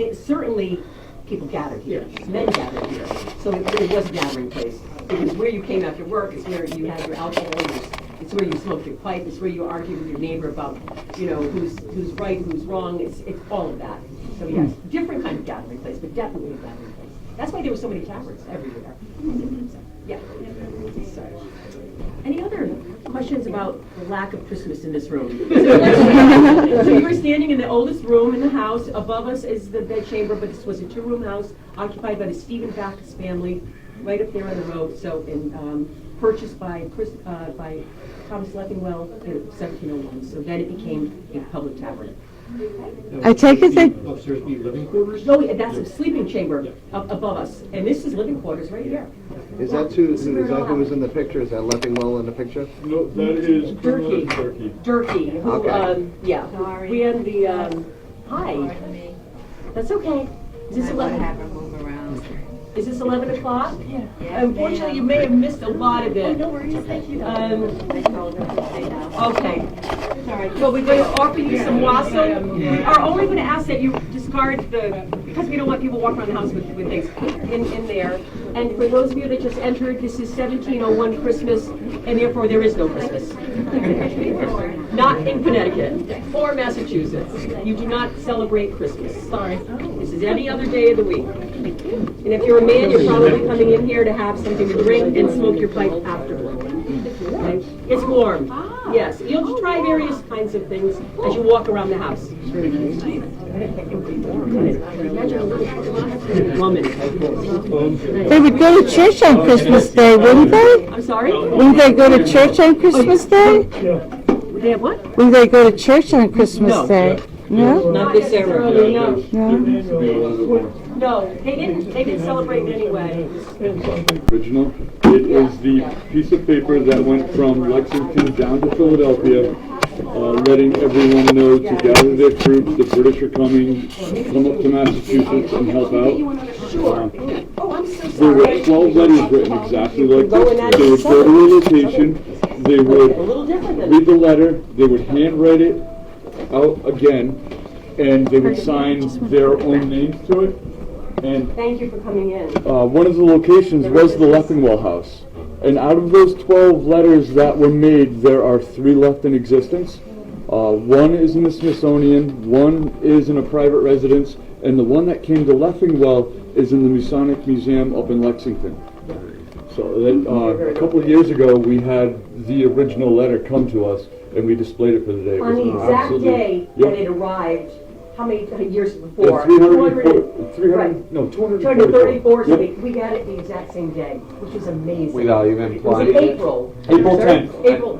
mean, certainly people gathered here, men gathered here, so it was a gathering place. It was where you came after work, it's where you had your alcohol, it's where you smoked your pipe, it's where you argued with your neighbor about, who's right, who's wrong, it's all of that. So yes, different kind of gathering place, but definitely a gathering place. That's why there were so many taverns everywhere. Yeah. So, any other questions about the lack of Christmas in this room? So you were standing in the oldest room in the house. Above us is the bedchamber, but this was a two-room house occupied by the Stephen Backus family, right up there on the road. So, purchased by Thomas Leffingwell in 1701. So then it became a public tavern. I take it that upstairs be living quarters? No, that's a sleeping chamber up above us, and this is living quarters right here. Is that who was in the picture? Is that Leffingwell in the picture? No, that is Durkee. Durkee. Who, Okay. we had the, hi. That's okay. Is this 11? Is this 11 o'clock? Yeah. Unfortunately, you may have missed a lot of it. No worries, thank you. Okay. Well, we're going to offer you some wassail. We are only going to ask that you discard because we don't want people walking around the house with things in there. And for those of you that just entered, this is 1701 Christmas, and therefore there is no Christmas. Not in Connecticut or Massachusetts. You do not celebrate Christmas. Sorry. This is any other day of the week. And if you're a man, you're probably coming in here to have something to drink and smoke your pipe afterward. Okay? It's warm. Yes. You'll try various kinds of things as you walk around the house. they would go to church on Christmas Day, wouldn't they? I'm sorry? Wouldn't they go to church on Christmas Day? They have what? Wouldn't they go to church on Christmas No. Day? No? Not necessarily, no. No? No, they didn't celebrate it anyway. Original. It is the piece of paper that went from Lexington down to Philadelphia, letting everyone know to gather their troops, the British are coming, come up to Massachusetts and help out. Sure. Oh, I'm so There were sorry. 12 letters written exactly like this. They would go to a location, they A would little different than. read the letter, they would handwrite it out again, and they would sign their own names to it. And Thank you for coming in. one of the locations was the Leffingwell house. And out of those 12 letters that were made, there are 3 left in existence. One is in the Smithsonian, one is in a private residence, and the one that came to Leffingwell is in the Masonic Museum up in Lexington. So that, a couple of years ago, we had the original letter come to us, and we displayed it for the day. It On was the exact absolutely- day Yep. that it arrived, how many years before? 234, Right. no, 234, so Yep. we got it the exact same day, which is amazing. Without even It was in planning it? April. April Sorry? 10th. April.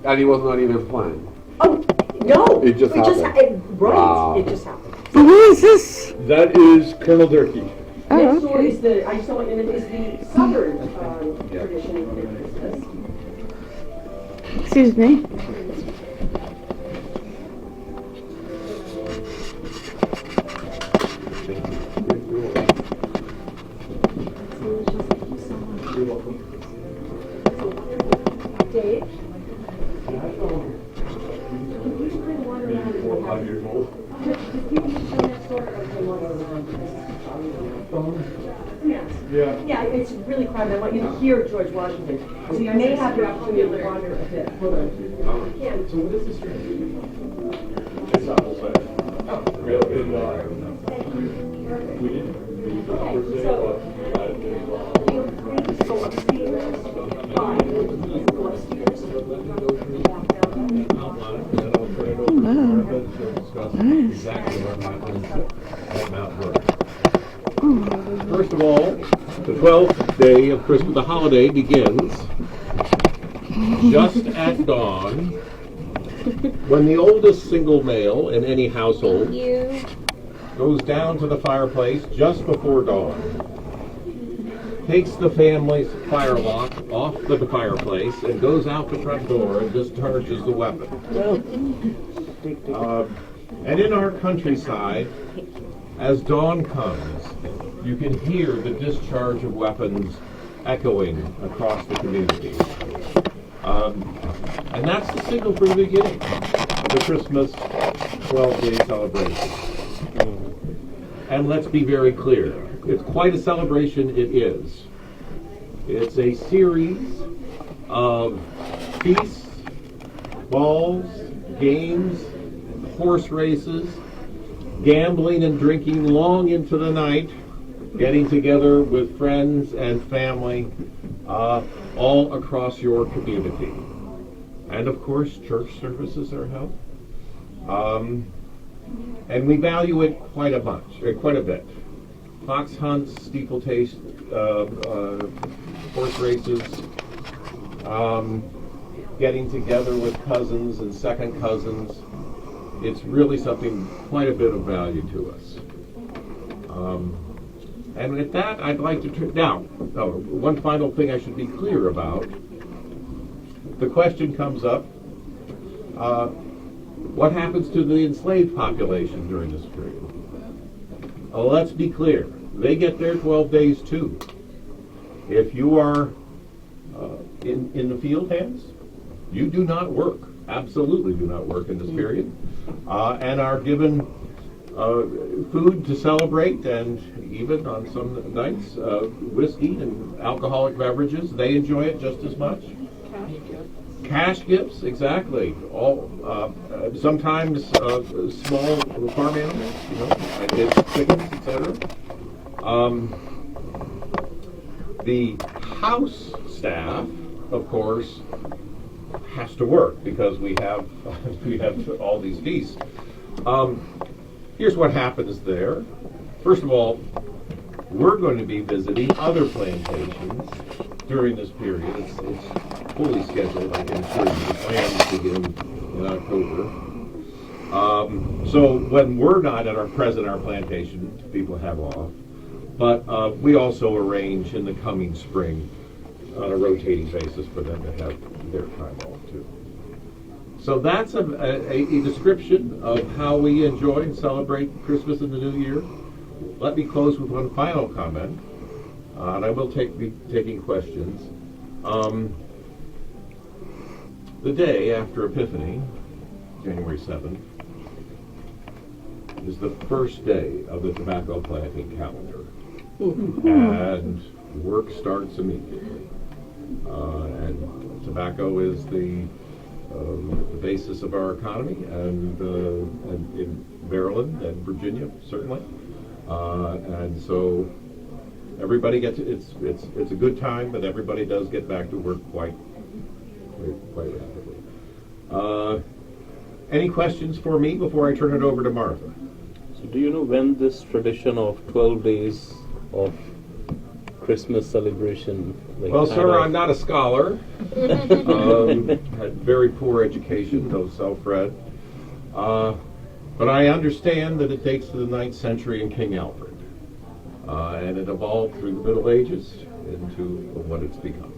And he was not even planned. Oh, no. It just happened. Right, Wow. it just happened. Who is this? That is Colonel Durkee. Oh, Next door okay. is the, I saw it, and it is the southern tradition of Christmas. Excuse me. Dave? 4 or 5 years old. Yeah. Yeah, it's really crowded. I want you to hear George Washington. So you may have the opportunity to wander a bit. Hold on. Yeah. So what is this street? It's not full size. We have been, we didn't. So, feel free to go upstairs. Fine. Go upstairs. Walk down. Exactly where Mount Vernon. First of all, the 12th day of Christmas, the holiday begins just at dawn, when the oldest single male in any household goes down to the fireplace just before dawn, takes the family's firelock off the fireplace, and goes out the front door and discharges the weapon. And in our countryside, as dawn comes, you can hear the discharge of weapons echoing across the community. And that's the signal for the beginning of the Christmas 12-day celebration. And let's be very clear, it's quite a celebration, it is. It's a series of feasts, balls, games, horse races, gambling and drinking long into the night, getting together with friends and family all across your community. And of course, church services are held. And we value it quite a bit. Fox hunts, steeplechase, horse races, getting together with cousins and second cousins. It's really something quite a bit of value to us. And with that, I'd like to one final thing I should be clear about. The question comes up, what happens to the enslaved population during this period? Let's be clear. They get their 12 days too. If you are in the field hands, you do not work, absolutely do not work in this period, and are given food to celebrate, and even on some nights, whiskey and alcoholic beverages. They enjoy it just as much. Cash gifts, exactly. All sometimes small farm animals, chickens, etc. The house staff, of course, has to work because we have all these feasts. Here's what happens there. First of all, we're going to be visiting other plantations during this period. It's fully scheduled. I can assure you the plans begin in October. So when we're not at our plantation, people have off. But we also arrange in the coming spring on a rotating basis for them to have their time off too. So that's a description of how we enjoy and celebrate Christmas and the New Year. Let me close with one final comment, and I will be taking questions. The day after Epiphany, January 7th, is the first day of the tobacco planting calendar, and work starts immediately. And tobacco is the basis of our economy, and in Maryland and Virginia certainly, and so everybody gets it's a good time, but everybody does get back to work quite rapidly. Any questions for me before I turn it over to Martha? So do you know when this tradition of 12 days of Christmas celebration? Well, sir, I'm not a scholar. Had very poor education, though self-read. But I understand that it dates to the 9th century and King Alfred. And it evolved through the Middle Ages into what it's become.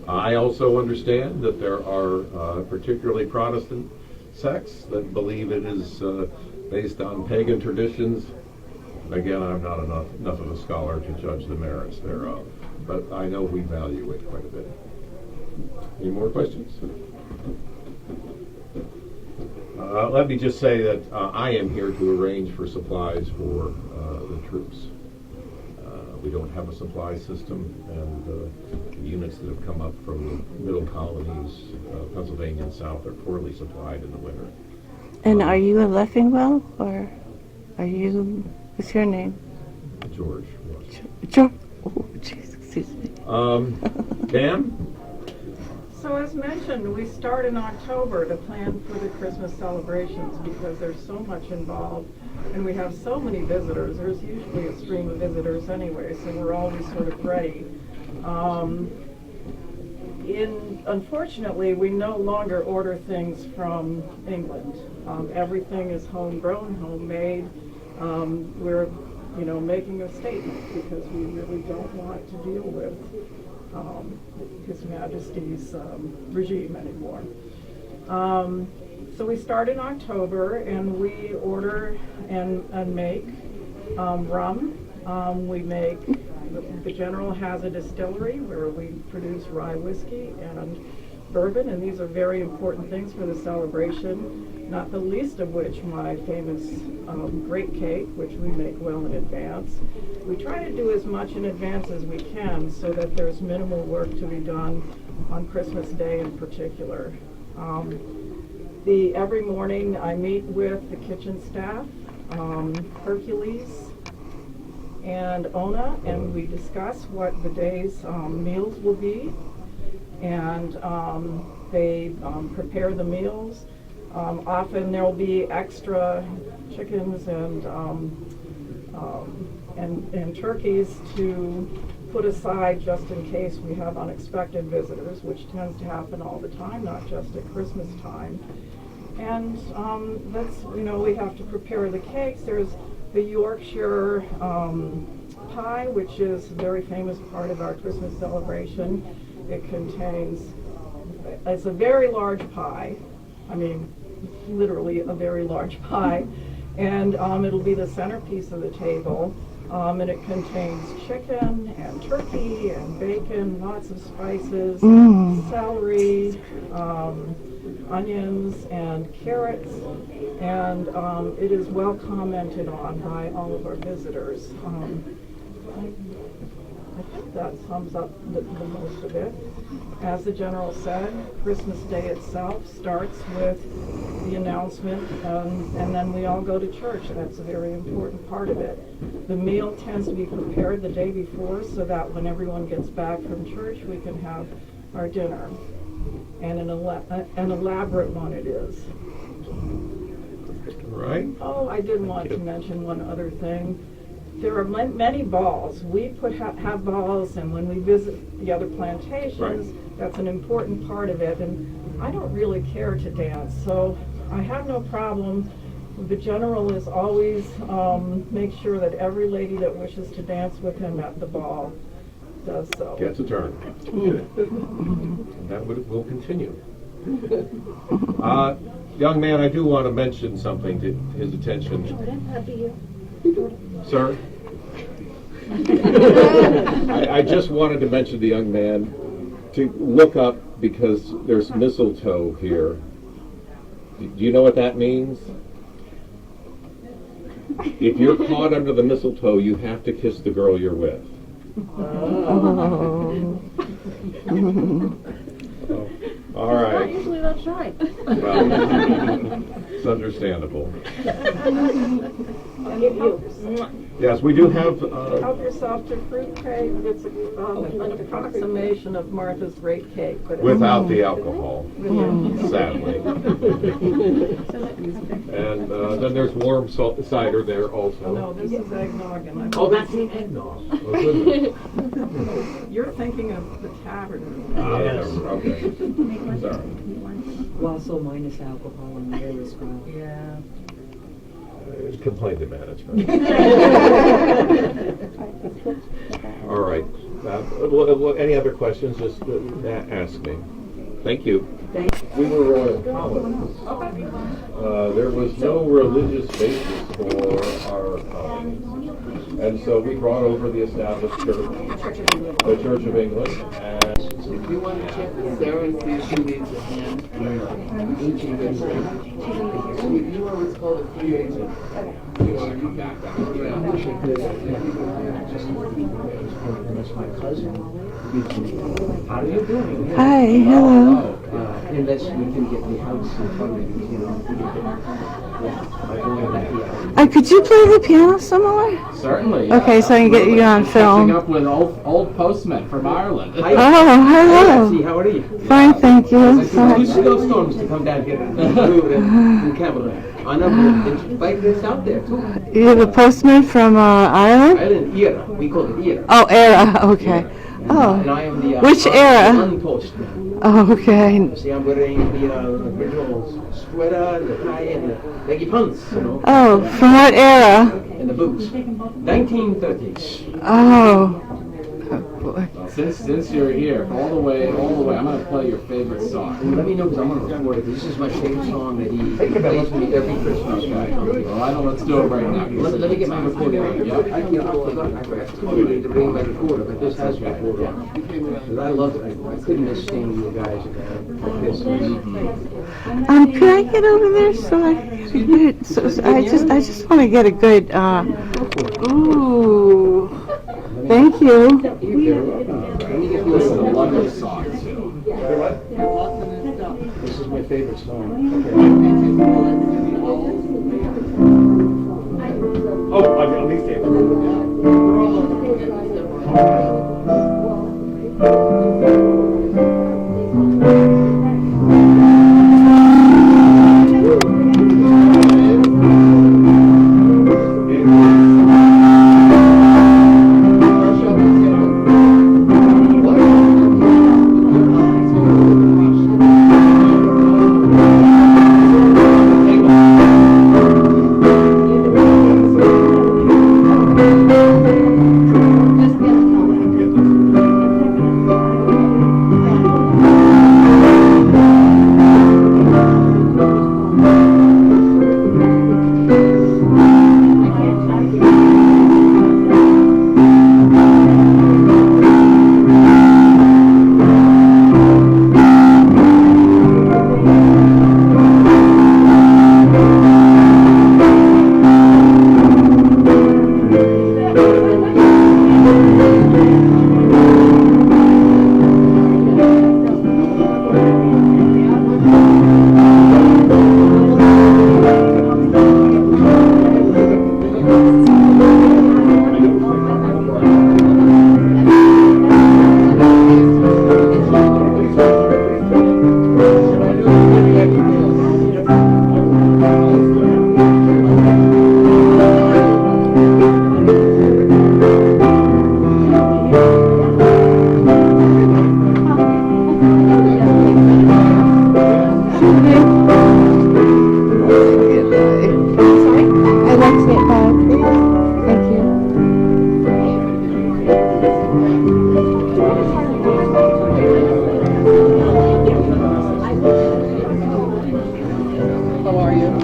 I also understand that there are particularly Protestant sects that believe it is based on pagan traditions. Again, I'm not enough of a scholar to judge the merits thereof, but I know we value it quite a bit. Any more questions? Let me just say that I am here to arrange for supplies for the troops. We don't have a supply system, and the units that have come up from the middle colonies, Pennsylvania and South, are poorly supplied in the winter. And are you a Leffingwell, or are you, what's your name? George. George. Oh, jeez, excuse me. Dan? So as mentioned, we start in October to plan for the Christmas celebrations because there's so much involved and we have so many visitors. There's usually a stream of visitors anyway, so we're always sort of ready. Unfortunately, we no longer order things from England. Everything is homegrown, homemade. We're making a statement because we really don't want to deal with His Majesty's regime anymore. So we start in October and we order and make rum. We make, the General has a distillery where we produce rye whiskey, and bourbon, and these are very important things for the celebration, not the least of which my famous grape cake, which we make well in advance. We try to do as much in advance as we can so that there's minimal work to be done on Christmas Day in particular. Every morning I meet with the kitchen staff, Hercules and Ona, and we discuss what the day's meals will be, and they prepare the meals. Often there will be extra chickens and turkeys to put aside just in case we have unexpected visitors, which tends to happen all the time, not just at Christmas time. And we have to prepare the cakes. There's the Yorkshire pie, which is a very famous part of our Christmas celebration. It's a very large pie. I mean, literally a very large pie. And it'll be the centerpiece of the table. And it contains chicken and turkey and bacon, lots of spices, celery, onions and carrots, and it is well commented on by all of our visitors. I think that sums up the most of it. As the General said, Christmas Day itself starts with the announcement, and then we all go to church. That's a very important part of it. The meal tends to be prepared the day before so that when everyone gets back from church, we can have our dinner. And an elaborate one it is. Right. Oh, I did want to mention one other thing. There are many balls. We have balls, and when we visit the other plantations, that's an important part of it. And I don't really care to dance, so I have no problem. The General is always make sure that every lady that wishes to dance with him at the ball does so. Gets a turn. And that will continue. Young man, I do want to mention something to his attention. Sir? I just wanted to mention to the young man to look up, because there's mistletoe here. Do you know what that means? If you're caught under the mistletoe, you have to kiss the girl you're with. Oh. All right. Not usually that shy. Well, it's understandable. Yes, we do have. Help yourself to fruit cake. It's an approximation of Martha's grape cake, but Without the alcohol, sadly. And then there's warm cider there also. no, this is eggnog, and Oh, that's the eggnog. Oh, goodness. you're thinking of the tavern. Yes. Okay. Sorry. Also minus alcohol and there as well. Yeah. Complain to management. All right. Any other questions? Just ask me. Thank you. We were colonies. There was no religious basis for our colonies. And so we brought over the established church, the Church of England. And if you want to check with Sarah and see if she needs a hand in ancient history, you are what's called a free agent. You are back down. That's my cousin. How are you doing? Hi, hello. Unless we can get the house in front of you, you know. Could you play the piano some more? Certainly. Okay, so I can get you on film. Catching up with old postmen from Ireland. Oh, hello. How are you? Fine, thank you. Two snowstorms to come down here in Camelot. I know there's bike this out there too. You're the postman from Ireland? Island Era. We call it Era. Oh, era. Okay. Oh. And I am the Which era? unpostman. Oh, okay. See, I'm wearing the original sweater, the tie, and the leggy pants, you know. Oh, from what era? And the boots. 1930s. Oh. Oh boy. Since you're here, all the way, I'm gonna play your favorite song. Let me know because I'm gonna record it. This is my favorite song that he plays me every Christmas. Well, I know. Let's do it right now. Let me get my recorder. Yeah. I forgot to bring my recorder, but this has my recorder on. Because I love it. I couldn't miss seeing you guys again for Christmas. Can I get over there so I can get it? So I just want to get a good. Ooh. Thank you. Let me get you a lovely song too. This is my favorite song. Oh, at least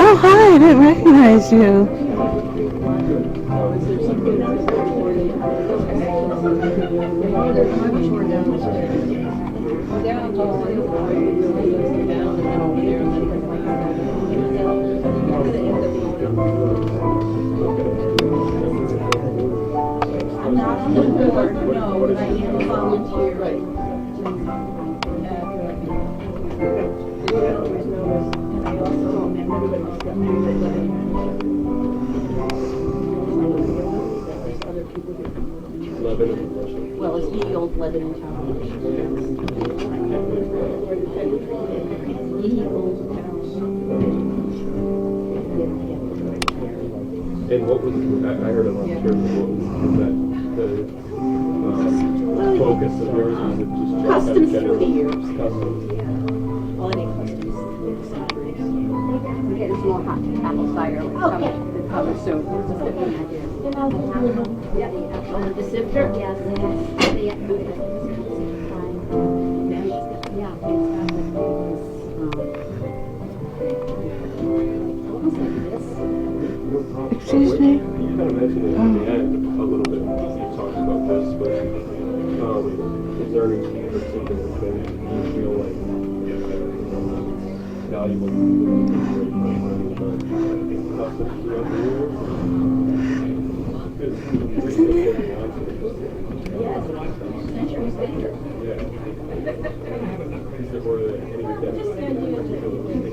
Oh, hi, I didn't recognize you. Well, it's the old Lebanon town. And what was, I heard it on church, what was that, the focus of yours, was it just Customs kind of through the years. Customs. Holiday customs through the centuries. We get this more hot apple cider with cover soap. The sifter? Yes. Excuse me? You kind of mentioned it at the end a little bit when you talked about this, but is there any particular thing you feel like valuable customs throughout the years? Or any redemption in particular we think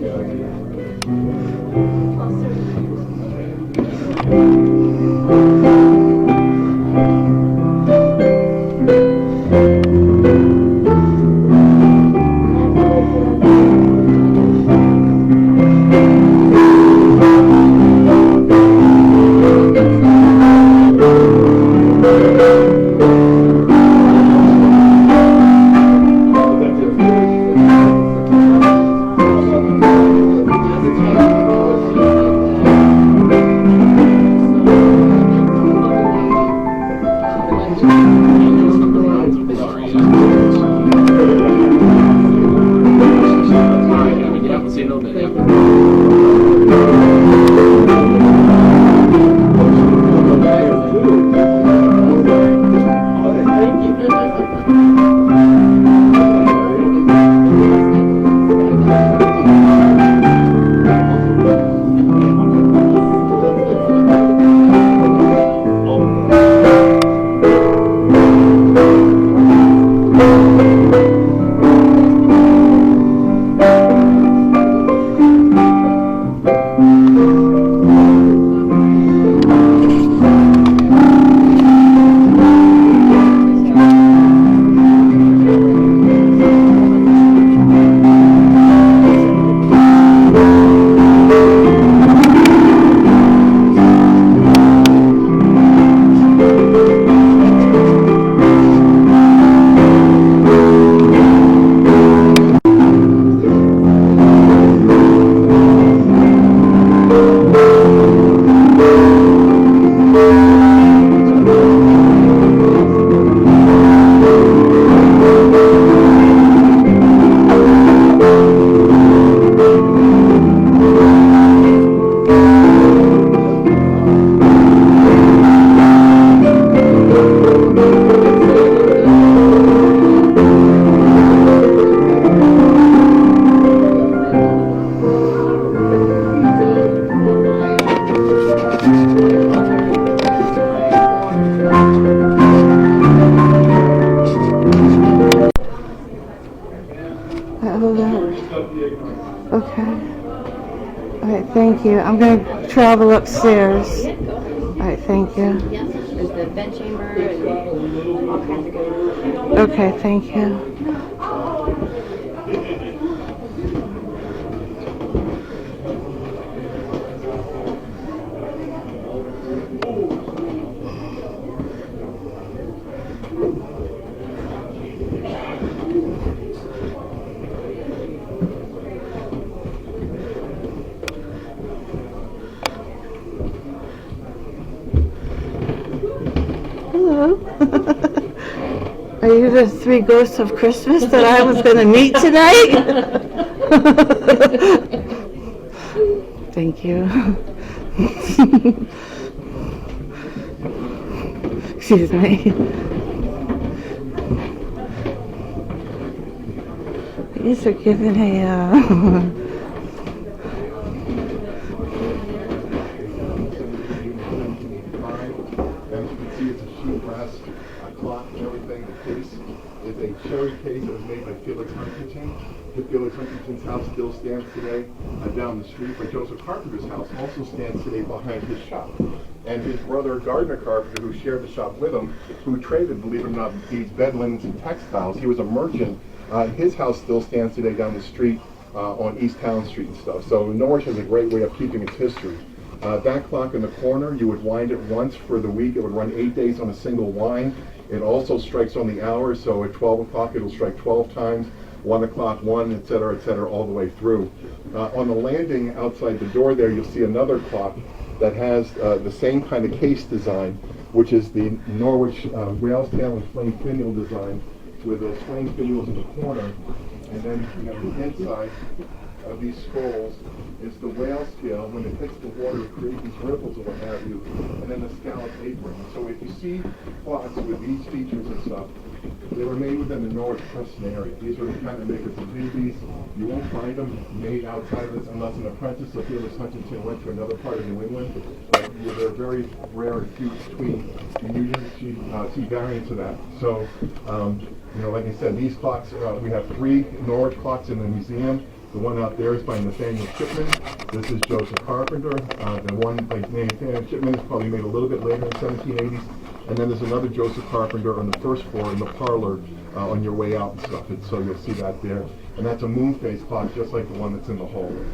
thank you. I'm going to travel upstairs. All right, thank you. There's the bed chamber and all kinds of good. Okay, thank you. Hello. Are you the three ghosts of Christmas that I was going to meet tonight? Thank you. Excuse me. These are given a clock and everything. The case is a cherry case that was made by Felix Huntington. Felix Huntington's house still stands today down the street, but Joseph Carpenter's house also stands today behind his shop. And his brother, Gardner Carpenter, who shared the shop with him, who traded, believe it or not, these bed linens and textiles. He was a merchant. His house still stands today down the street on East Town Street and stuff. So Norwich has a great way of keeping its history. That clock in the corner, you would wind it once for the week. It would run 8 days on a single wind. It also strikes on the hour, so at 12 o'clock it'll strike 12 times, 1 o'clock, 1, et cetera, all the way through. On the landing outside the door there, you'll see another clock that has the same kind of case design, which is the Norwich rails tail and flame finial design with those flame finials in the corner. And then you have the inside of these scrolls is the whale's tail. When it hits the water, it creates these ripples or what have you, and then the scallop apron. So if you see clocks with these features and stuff, they were made within the Norwich Preston area. These were the kind of makers of babies. You won't find them made outside of this unless an apprentice of Felix Huntington went to another part of New England. They're very rare and few between. You usually see variants of that. So, like I said, these clocks, we have 3 Norwich clocks in the museum. The one out there is by Nathaniel Shipman. This is Joseph Carpenter. The one by Nathaniel Shipman is probably made a little bit later in the 1780s. And then there's another Joseph Carpenter on the first floor in the parlor on your way out and stuff. So you'll see that there. And that's a moon phase clock, just like the one that's in the hallway.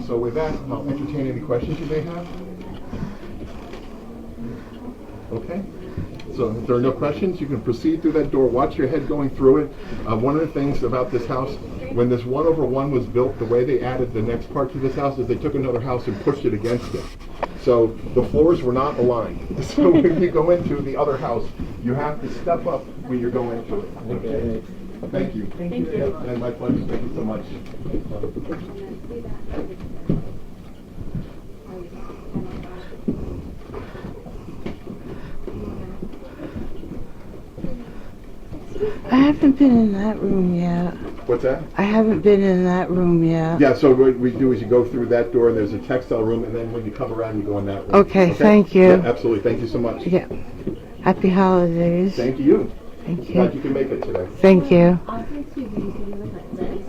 So with that, I'll entertain any questions you may have. Okay. So if there are no questions, you can proceed through that door. Watch your head going through it. One of the things about this house, when this 1/1 was built, the way they added the next part to this house is they took another house and pushed it against it. So the floors were not aligned. So when you go into the other house, you have to step up when you're going into it. Okay. Thank you. Thank you. And my pleasure. Thank you so much. I haven't been in that room yet. What's that? I haven't been in that room yet. Yeah, so what we do is you go through that door, and there's a textile room, and then when you come around, you go in that room. Okay, thank you. Yeah, absolutely. Thank you so much. Yeah. Happy holidays. Thank you. Thank you. Glad you can make it today. Thank you. I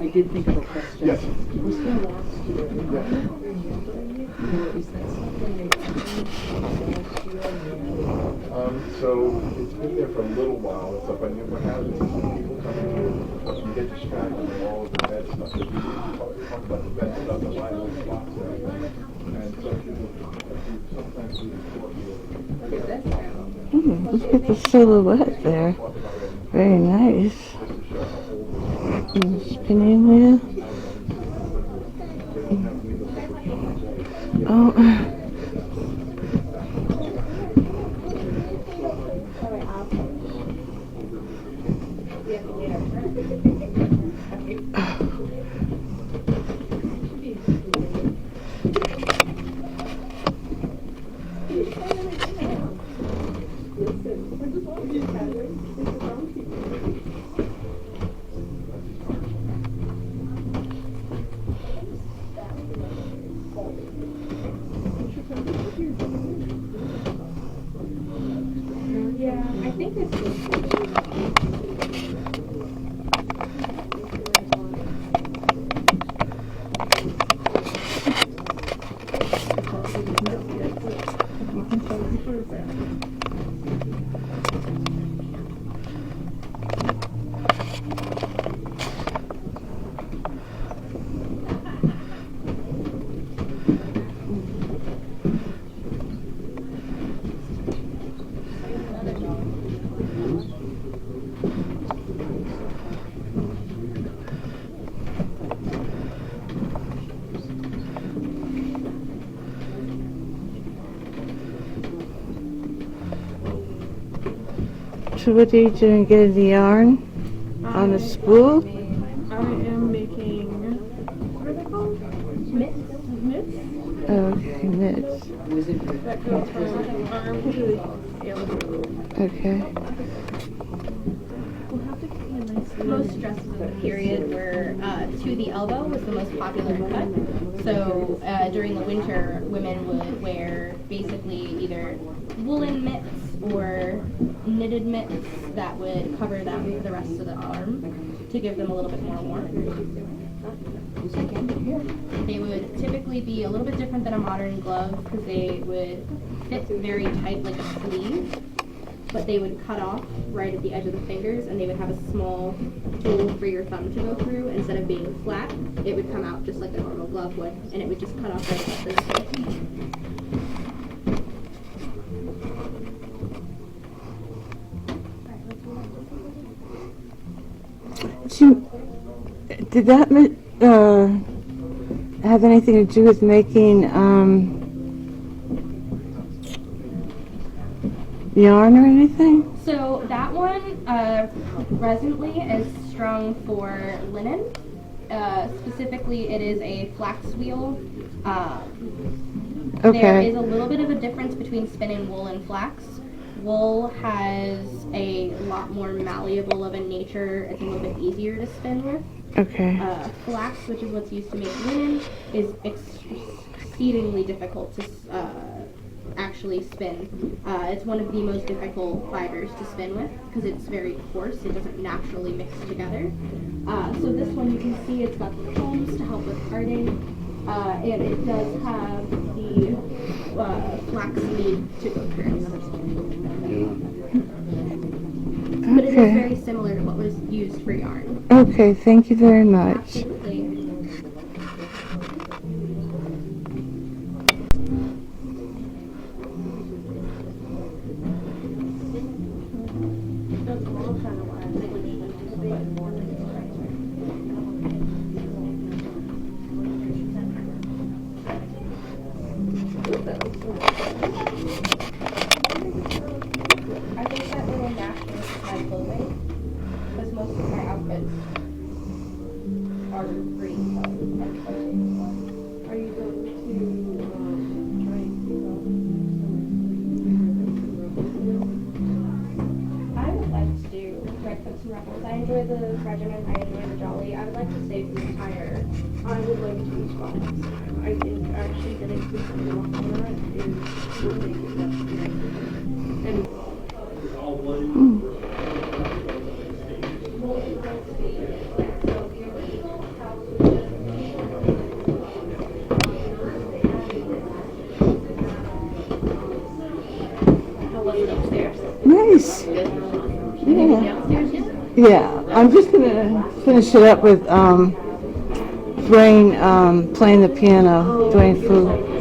did think of a question. Yes. Was here last year. Is that something they changed last year? So it's been there for a little while and stuff, and what happens is when people come in here, you get distracted with all of the bed stuff. Because we talk about the bed stuff, the vinyl spots and everything. And so sometimes we Look at the silhouette there. Very nice. And the spinning wheel. Oh. Yeah, I think this is. So what are you doing? Getting the yarn on the spool? I am making, what are they called? Mitts? Mitts? Okay, knits. That goes from arm to elbow. Okay. Most dresses of the period were to the elbow was the most popular cut. So during the winter, women would wear basically either woolen mitts or knitted mitts that would cover them for the rest of the arm to give them a little bit more warmth. They would typically be a little bit different than a modern glove because they would fit very tight like a sleeve, but they would cut off right at the edge of the fingers, and they would have a small hole for your thumb to go through. Instead of being flat, it would come out just like a normal glove would, and it would just cut off right at the knuckle. Did that have anything to do with making yarn or anything? So that one presently is strung for linen. Specifically, it is a flax wheel. Okay. There is a little bit of a difference between spinning wool and flax. Wool has a lot more malleable of a nature. It's a little bit easier to spin with. Okay. Flax, which is what's used to make linen, is exceedingly difficult to actually spin. It's one of the most difficult fibers to spin with because it's very coarse. It doesn't naturally mix together. So this one, you can see it's got the combs to help with carding, and it does have the flax lead to go through. But it is Okay. very similar to what was used for yarn. Okay, thank you very much. Absolutely. I think that little napkin is my clothing, because most of my outfits are free. Are you going to try and keep up I would like to do Red Coats and Rebels. I enjoy the regiment, I enjoy the Jolly. I would like to stay for the entire. I would like to do spots. I think actually getting to some rock on that is will make it much and Nice. Yeah. Yeah. I'm just gonna finish it up with Brain playing the piano, doing food.